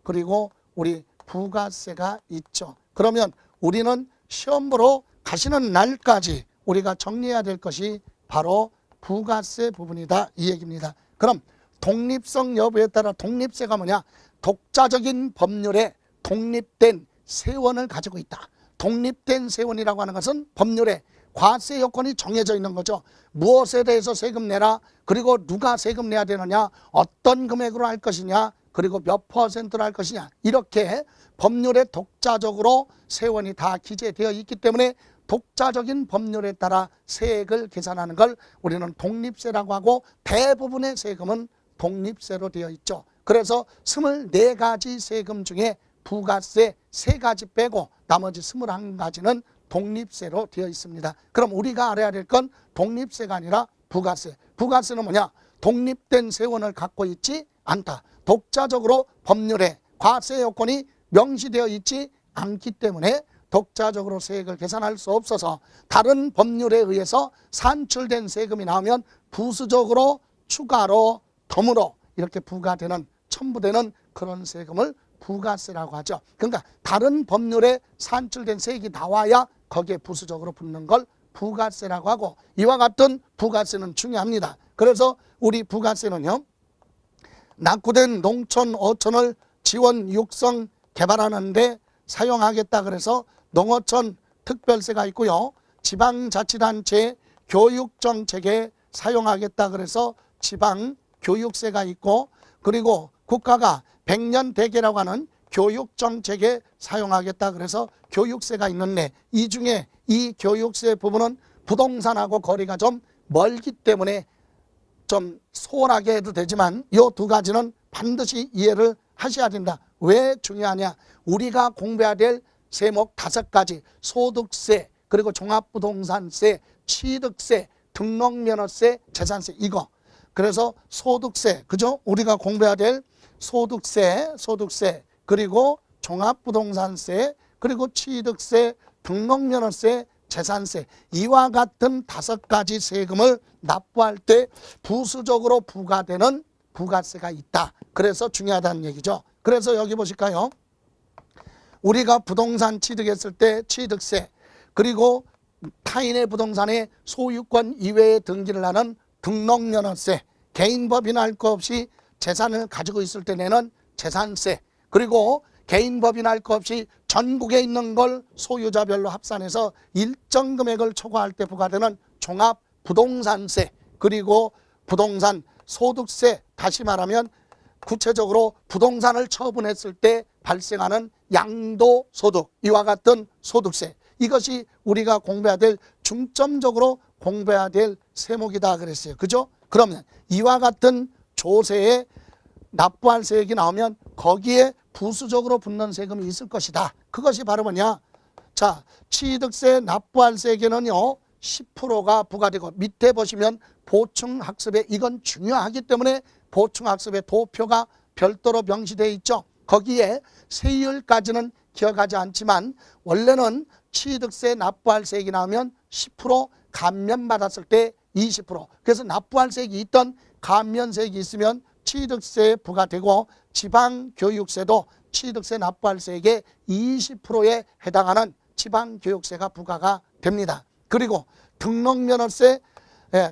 그리고 우리 부가세가 있죠. 그러면 우리는 시험 보러 가시는 날까지 우리가 정리해야 될 것이 바로 부가세 부분이다, 이 얘기입니다. 그럼 독립성 여부에 따라 독립세가 뭐냐? 독자적인 법률에 독립된 세원을 가지고 있다. 독립된 세원이라고 하는 것은 법률에 과세 요건이 정해져 있는 거죠. 무엇에 대해서 세금 내라, 그리고 누가 세금 내야 되느냐, 어떤 금액으로 할 것이냐, 그리고 몇 퍼센트로 할 것이냐, 이렇게 법률에 독자적으로 세원이 다 기재되어 있기 때문에 독자적인 법률에 따라 세액을 계산하는 걸 우리는 독립세라고 하고, 대부분의 세금은 독립세로 되어 있죠. 그래서 24가지 세금 중에 부가세 3가지 빼고 나머지 21가지는 독립세로 되어 있습니다. 그럼 우리가 알아야 될 건 독립세가 아니라 부가세. 부가세는 뭐냐? 독립된 세원을 갖고 있지 않다. 독자적으로 법률에 과세 요건이 명시되어 있지 않기 때문에 독자적으로 세액을 계산할 수 없어서 다른 법률에 의해서 산출된 세금이 나오면 부수적으로 추가로 덤으로 이렇게 부과되는, 첨부되는 그런 세금을 부가세라고 하죠. 그러니까 다른 법률에 산출된 세액이 나와야 거기에 부수적으로 붙는 걸 부가세라고 하고, 이와 같은 부가세는 중요합니다. 그래서 우리 부가세는요, 낙후된 농촌 어촌을 지원 육성 개발하는데 사용하겠다 그래서 농어촌 특별세가 있고요, 지방자치단체 교육정책에 사용하겠다 그래서 지방교육세가 있고, 그리고 국가가 100년 대계라고 하는 교육정책에 사용하겠다 그래서 교육세가 있는데, 이 중에 이 교육세 부분은 부동산하고 거리가 좀 멀기 때문에 좀 소홀하게 해도 되지만 이 2가지는 반드시 이해를 하셔야 된다. 왜 중요하냐? 우리가 공부해야 될 세목 5가지, 소득세, 그리고 종합부동산세, 취득세, 등록면허세, 재산세, 이거. 그래서 소득세, 그죠? 우리가 공부해야 될 소득세, 그리고 종합부동산세, 그리고 취득세, 등록면허세, 재산세, 이와 같은 5가지 세금을 납부할 때 부수적으로 부과되는 부가세가 있다. 그래서 중요하다는 얘기죠. 그래서 여기 보실까요? 우리가 부동산 취득했을 때 취득세, 그리고 타인의 부동산에 소유권 이외에 등기를 하는 등록면허세, 개인법인 할 것 없이 재산을 가지고 있을 때 내는 재산세, 그리고 개인법인 할 것 없이 전국에 있는 걸 소유자별로 합산해서 일정 금액을 초과할 때 부과되는 종합부동산세, 그리고 부동산 소득세, 다시 말하면 구체적으로 부동산을 처분했을 때 발생하는 양도소득, 이와 같은 소득세, 이것이 우리가 공부해야 될, 중점적으로 공부해야 될 세목이다 그랬어요. 그죠? 그러면 이와 같은 조세에 납부할 세액이 나오면 거기에 부수적으로 붙는 세금이 있을 것이다. 그것이 바로 뭐냐? 자, 취득세 납부할 세액에는요 10%가 부과되고, 밑에 보시면 보충학습에, 이건 중요하기 때문에 보충학습의 도표가 별도로 명시되어 있죠. 거기에 세율까지는 기억하지 않지만 원래는 취득세 납부할 세액이 나오면 10%, 감면받았을 때 20%. 그래서 납부할 세액이 있던 감면세액이 있으면 취득세에 부과되고, 지방교육세도 취득세 납부할 세액의 20%에 해당하는 지방교육세가 부과가 됩니다. 그리고 등록면허세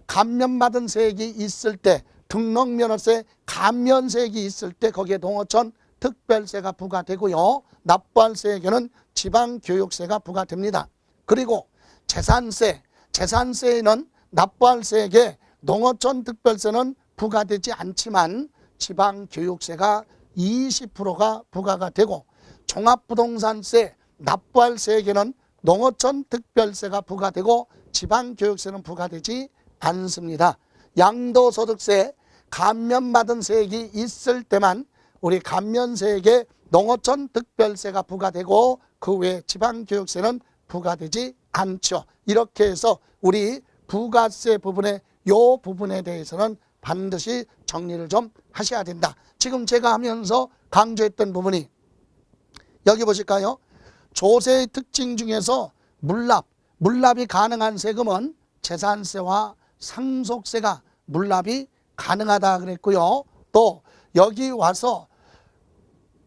감면받은 세액이 있을 때, 등록면허세 감면세액이 있을 때 거기에 농어촌 특별세가 부과되고요. 납부할 세액에는 지방교육세가 부과됩니다. 그리고 재산세에는 납부할 세액에 농어촌 특별세는 부과되지 않지만 지방교육세가 20%가 부과가 되고, 종합부동산세 납부할 세액에는 농어촌 특별세가 부과되고 지방교육세는 부과되지 않습니다. 양도소득세 감면받은 세액이 있을 때만 우리 감면세액에 농어촌 특별세가 부과되고 그 외에 지방교육세는 부과되지 않죠. 이렇게 해서 우리 부가세 부분의 요 부분에 대해서는 반드시 정리를 좀 하셔야 된다. 지금 제가 하면서 강조했던 부분이 여기 보실까요? 조세의 특징 중에서 물납이 가능한 세금은 재산세와 상속세가 물납이 가능하다 그랬고요. 또 여기 와서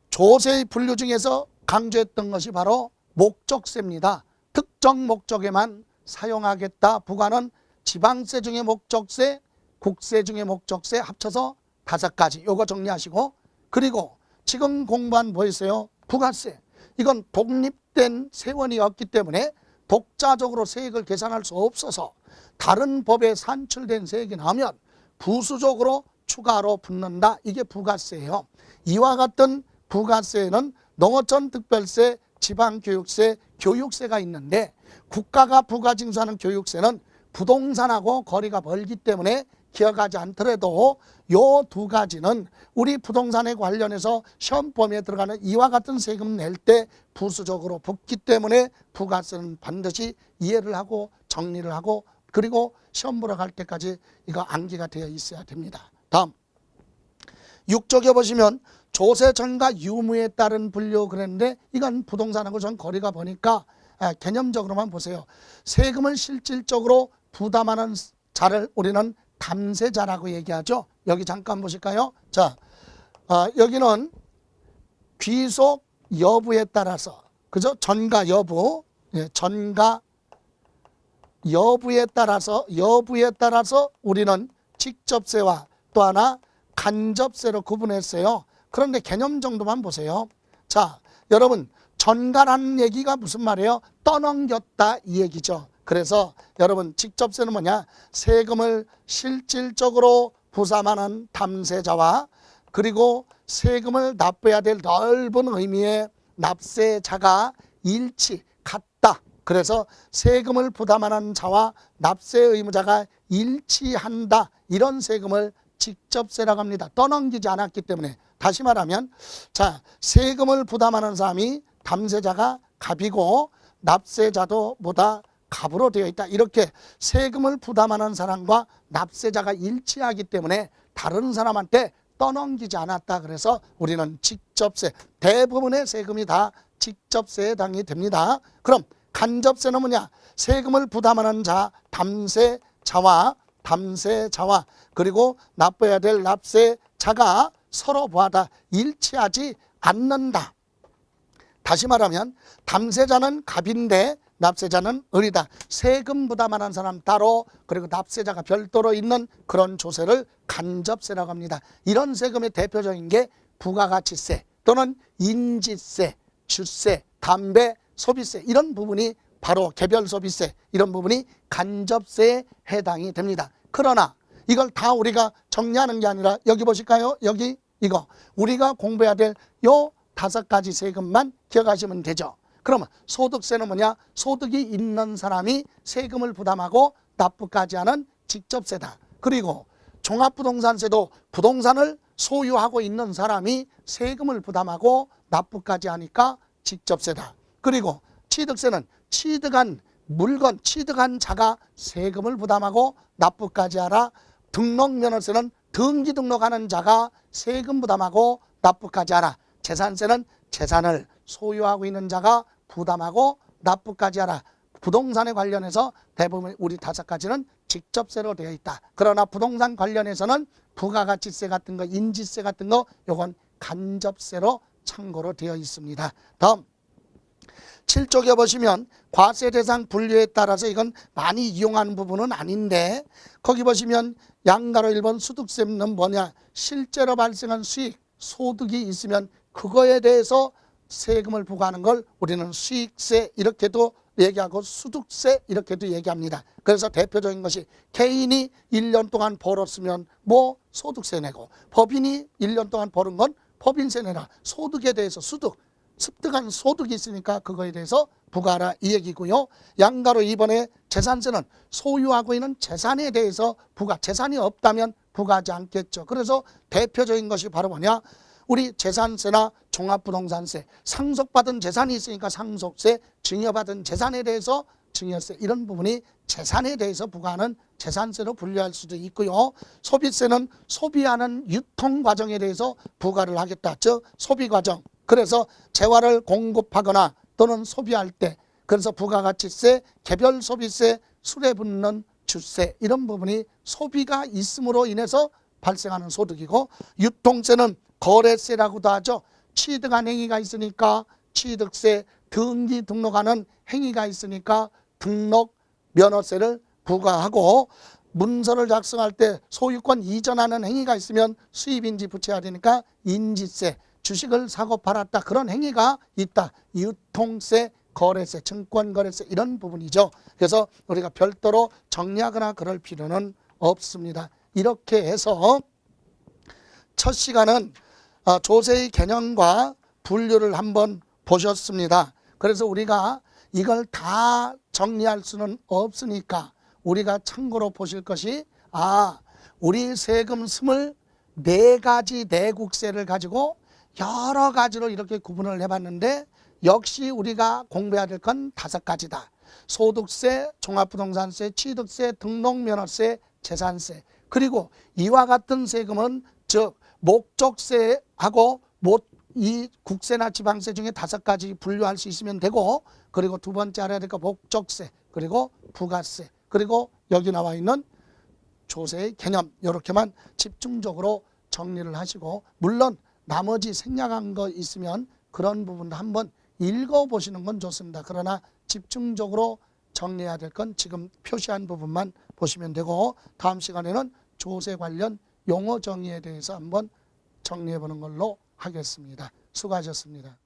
조세의 분류 중에서 강조했던 것이 바로 목적세입니다. 특정 목적에만 사용하겠다. 부과는 지방세 중에 목적세, 국세 중에 목적세 합쳐서 5가지. 요거 정리하시고, 그리고 지금 공부한 보이세요? 부가세. 이건 독립된 세원이었기 때문에 독자적으로 세액을 계산할 수 없어서 다른 법에 산출된 세액이 나오면 부수적으로 추가로 붙는다. 이게 부가세예요. 이와 같은 부가세에는 농어촌 특별세, 지방교육세, 교육세가 있는데, 국가가 부가징수하는 교육세는 부동산하고 거리가 멀기 때문에 기억하지 않더라도 요 2가지는 우리 부동산에 관련해서 시험 범위에 들어가는 이와 같은 세금 낼 때 부수적으로 붙기 때문에 부가세는 반드시 이해를 하고 정리를 하고, 그리고 시험 보러 갈 때까지 이거 암기가 되어 있어야 됩니다. 다음 6쪽에 보시면 조세 전가 유무에 따른 분류 그랬는데, 이건 부동산하고 전 거리가 보니까 개념적으로만 보세요. 세금을 실질적으로 부담하는 자를 우리는 담세자라고 얘기하죠. 여기 잠깐 보실까요? 자, 여기는 귀속 여부에 따라서, 그죠? 전가 여부, 전가 여부에 따라서 우리는 직접세와 또 하나 간접세로 구분했어요. 그런데 개념 정도만 보세요. 자, 여러분, 전가라는 얘기가 무슨 말이에요? 떠넘겼다 이 얘기죠. 그래서 여러분, 직접세는 뭐냐? 세금을 실질적으로 부담하는 담세자와 그리고 세금을 납부해야 될 넓은 의미의 납세자가 같다. 그래서 세금을 부담하는 자와 납세 의무자가 일치한다. 이런 세금을 직접세라고 합니다. 떠넘기지 않았기 때문에. 다시 말하면 자, 세금을 부담하는 사람이 담세자가 갑이고 납세자도 뭐다? 갑으로 되어 있다. 이렇게 세금을 부담하는 사람과 납세자가 일치하기 때문에 다른 사람한테 떠넘기지 않았다. 그래서 우리는 직접세, 대부분의 세금이 다 직접세에 해당이 됩니다. 그럼 간접세는 뭐냐? 세금을 부담하는 자, 담세자와 그리고 납부해야 될 납세자가 서로 뭐하다? 일치하지 않는다. 다시 말하면 담세자는 갑인데 납세자는 을이다. 세금 부담하는 사람 따로 그리고 납세자가 별도로 있는 그런 조세를 간접세라고 합니다. 이런 세금의 대표적인 게 부가가치세 또는 인지세, 주세, 담배, 소비세 이런 부분이 바로 개별소비세 이런 부분이 간접세에 해당이 됩니다. 그러나 이걸 다 우리가 정리하는 게 아니라 여기 보실까요? 여기 이거 우리가 공부해야 될 요 5가지 세금만 기억하시면 되죠. 그러면 소득세는 뭐냐? 소득이 있는 사람이 세금을 부담하고 납부까지 하는 직접세다. 그리고 종합부동산세도 부동산을 소유하고 있는 사람이 세금을 부담하고 납부까지 하니까 직접세다. 그리고 취득세는 취득한 물건, 취득한 자가 세금을 부담하고 납부까지 하라. 등록면허세는 등기 등록하는 자가 세금 부담하고 납부까지 하라. 재산세는 재산을 소유하고 있는 자가 부담하고 납부까지 하라. 부동산에 관련해서 대부분 우리 5가지는 직접세로 되어 있다. 그러나 부동산 관련해서는 부가가치세 같은 거, 인지세 같은 거 요건 간접세로 참고로 되어 있습니다. 다음 7쪽에 보시면 과세 대상 분류에 따라서 이건 많이 이용하는 부분은 아닌데 거기 보시면 양가로 1번 소득세는 뭐냐? 실제로 발생한 수익, 소득이 있으면 그거에 대해서 세금을 부과하는 걸 우리는 수익세 이렇게도 얘기하고 소득세 이렇게도 얘기합니다. 그래서 대표적인 것이 개인이 1년 동안 벌었으면 뭐 소득세 내고 법인이 1년 동안 벌은 건 법인세 내라. 소득에 대해서 습득한 소득이 있으니까 그거에 대해서 부과하라 이 얘기고요. 양가로 2번에 재산세는 소유하고 있는 재산에 대해서 재산이 없다면 부과하지 않겠죠. 그래서 대표적인 것이 바로 뭐냐? 우리 재산세나 종합부동산세, 상속받은 재산이 있으니까 상속세, 증여받은 재산에 대해서 증여세 이런 부분이 재산에 대해서 부과하는 재산세로 분류할 수도 있고요. 소비세는 소비하는 유통 과정에 대해서 부과를 하겠다. 즉 소비과정. 그래서 재화를 공급하거나 또는 소비할 때 그래서 부가가치세, 개별소비세, 술에 붙는 주세 이런 부분이 소비가 있음으로 인해서 발생하는 소득이고 유통세는 거래세라고도 하죠. 취득한 행위가 있으니까 취득세, 등기 등록하는 행위가 있으니까 등록 면허세를 부과하고 문서를 작성할 때 소유권 이전하는 행위가 있으면 수입인지 붙여야 되니까 인지세, 주식을 사고 팔았다 그런 행위가 있다. 유통세, 거래세, 증권거래세 이런 부분이죠. 그래서 우리가 별도로 정리하거나 그럴 필요는 없습니다. 이렇게 해서 첫 시간은 조세의 개념과 분류를 한번 보셨습니다. 그래서 우리가 이걸 다 정리할 수는 없으니까 우리가 참고로 보실 것이 우리 세금 24가지 내국세를 가지고 여러 가지로 이렇게 구분을 해봤는데 역시 우리가 공부해야 될 건 5가지다. 소득세, 종합부동산세, 취득세, 등록면허세, 재산세 그리고 이와 같은 세금은 즉 목적세하고 이 국세나 지방세 중에 5가지 분류할 수 있으면 되고 그리고 두 번째 알아야 될 거 목적세 그리고 부가세 그리고 여기 나와 있는 조세의 개념 이렇게만 집중적으로 정리를 하시고 물론 나머지 생략한 거 있으면 그런 부분도 한번 읽어보시는 건 좋습니다. 그러나 집중적으로 정리해야 될 건 지금 표시한 부분만 보시면 되고 다음 시간에는 조세 관련 용어 정의에 대해서 한번 정리해 보는 걸로 하겠습니다. 수고하셨습니다.